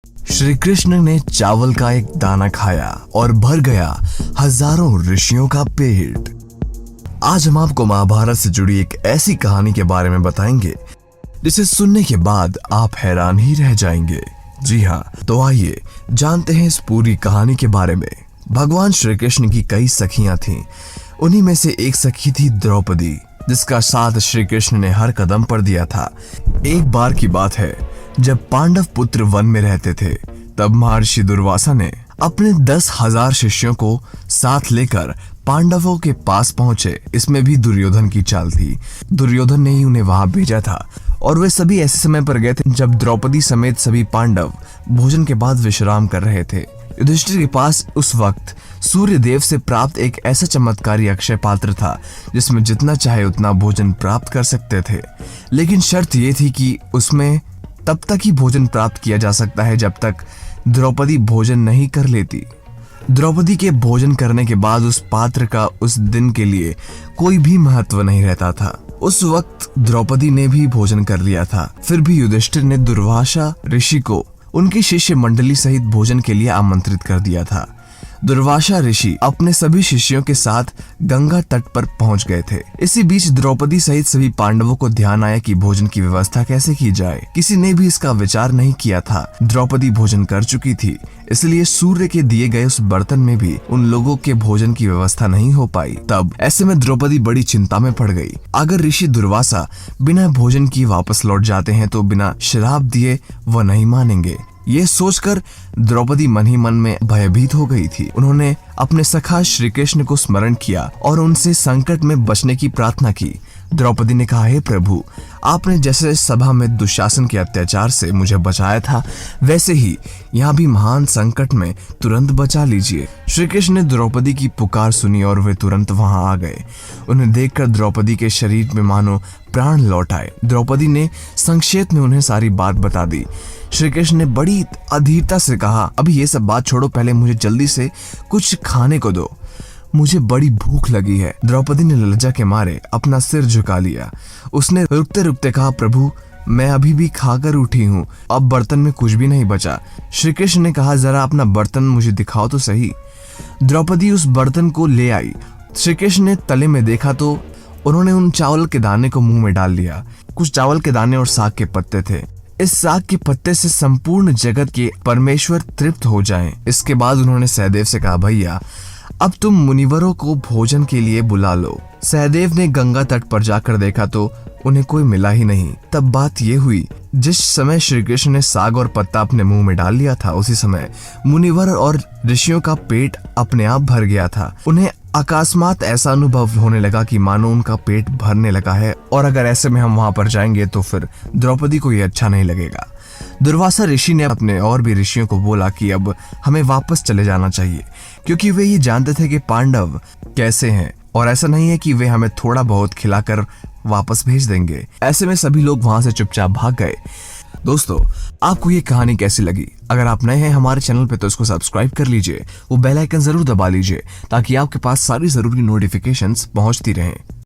श्री कृष्ण ने चावल का एक दाना खाया और भर गया हजारों ऋषियों का पेट। आज हम आपको महाभारत से जुड़ी एक ऐसी कहानी के बारे में बताएंगे जिसे सुनने के बाद आप हैरान ही रह जाएंगे। जी हाँ, तो आइए जानते हैं इस पूरी कहानी के बारे में। भगवान श्री कृष्ण की कई सखियां थीं। उन्हीं में से एक सखी थी द्रौपदी, जिसका साथ श्री कृष्ण ने हर कदम पर दिया था। एक बार की बात है, जब पांडव पुत्र वन में रहते थे, तब महर्षि दुर्वासा ने अपने 10,000 शिष्यों को साथ लेकर पांडवों के पास पहुंचे। इसमें भी दुर्योधन की चाल थी। दुर्योधन ने ही उन्हें वहां भेजा था और वे सभी ऐसे समय पर गए थे जब द्रौपदी समेत सभी पांडव भोजन के बाद विश्राम कर रहे थे। युधिष्ठिर के पास उस वक्त सूर्य देव से प्राप्त एक ऐसा चमत्कारी अक्षय पात्र था जिसमें जितना चाहे उतना भोजन प्राप्त कर सकते थे, लेकिन शर्त ये थी कि उसमें तब तक ही भोजन प्राप्त किया जा सकता है जब तक द्रौपदी भोजन नहीं कर लेती। द्रौपदी के भोजन करने के बाद उस पात्र का उस दिन के लिए कोई भी महत्व नहीं रहता था। उस वक्त द्रौपदी ने भी भोजन कर लिया था, फिर भी युधिष्ठिर ने दुर्वासा ऋषि को उनकी शिष्य मंडली सहित भोजन के लिए आमंत्रित कर दिया था। दुर्वासा ऋषि अपने सभी शिष्यों के साथ गंगा तट पर पहुंच गए थे। इसी बीच द्रौपदी सहित सभी पांडवों को ध्यान आया कि भोजन की व्यवस्था कैसे की जाए। किसी ने भी इसका विचार नहीं किया था। द्रौपदी भोजन कर चुकी थी, इसलिए सूर्य के दिए गए उस बर्तन में भी उन लोगों के भोजन की व्यवस्था नहीं हो पाई। तब ऐसे में द्रौपदी बड़ी चिंता में पड़ गई। अगर ऋषि दुर्वासा बिना भोजन किए वापस लौट जाते हैं तो बिना श्राप दिए वह नहीं मानेंगे। ये सोचकर द्रौपदी मन ही मन में भयभीत हो गई थी। उन्होंने अपने सखा श्री कृष्ण को स्मरण किया और उनसे संकट में बचने की प्रार्थना की। द्रौपदी ने कहा, हे प्रभु, आपने जैसे सभा में दुशासन के अत्याचार से मुझे बचाया था, वैसे ही यहाँ भी महान संकट में तुरंत बचा लीजिए। श्री कृष्ण ने द्रौपदी की पुकार सुनी और वे तुरंत वहां आ गए। उन्हें देखकर द्रौपदी के शरीर में मानो प्राण लौट आए। द्रौपदी ने संक्षेप में उन्हें सारी बात बता दी। श्री कृष्ण ने बड़ी अधीरता से कहा, अभी ये सब बात छोड़ो, पहले मुझे जल्दी से कुछ खाने को दो, मुझे बड़ी भूख लगी है। द्रौपदी ने लज्जा के मारे अपना सिर झुका लिया। उसने रुकते रुकते कहा, प्रभु, मैं अभी भी खाकर उठी हूँ, अब बर्तन में कुछ भी नहीं बचा। श्री कृष्ण ने कहा, जरा अपना बर्तन मुझे दिखाओ तो सही। द्रौपदी उस बर्तन को ले आई। श्री कृष्ण ने तले में देखा तो उन्होंने उन चावल के दाने को मुंह में डाल लिया। कुछ चावल के दाने और साग के पत्ते थे। इस साग के पत्ते से संपूर्ण जगत के परमेश्वर तृप्त हो जाएं। इसके बाद उन्होंने सहदेव से कहा, भैया, अब तुम मुनिवरों को भोजन के लिए बुला लो। सहदेव ने गंगा तट पर जाकर देखा तो उन्हें कोई मिला ही नहीं। तब बात ये हुई, जिस समय श्री कृष्ण ने साग और पत्ता अपने मुंह में डाल लिया था, उसी समय मुनिवर और ऋषियों का पेट अपने आप भर गया था। उन्हें अकस्मात ऐसा अनुभव होने लगा कि मानो उनका पेट भरने लगा है, और अगर ऐसे में हम वहां पर जाएंगे तो फिर द्रौपदी को ये अच्छा नहीं लगेगा। दुर्वासा ऋषि ने अपने और भी ऋषियों को बोला कि अब हमें वापस चले जाना चाहिए, क्योंकि वे ये जानते थे कि पांडव कैसे हैं, और ऐसा नहीं है कि वे हमें थोड़ा बहुत खिलाकर वापस भेज देंगे। ऐसे में सभी लोग वहां से चुपचाप भाग गए। दोस्तों, आपको ये कहानी कैसी लगी? अगर आप नए हैं हमारे चैनल पे तो इसको सब्सक्राइब कर लीजिए, वो बेल आइकन जरूर दबा लीजिए ताकि आपके पास सारी जरूरी नोटिफिकेशंस पहुंचती रहें।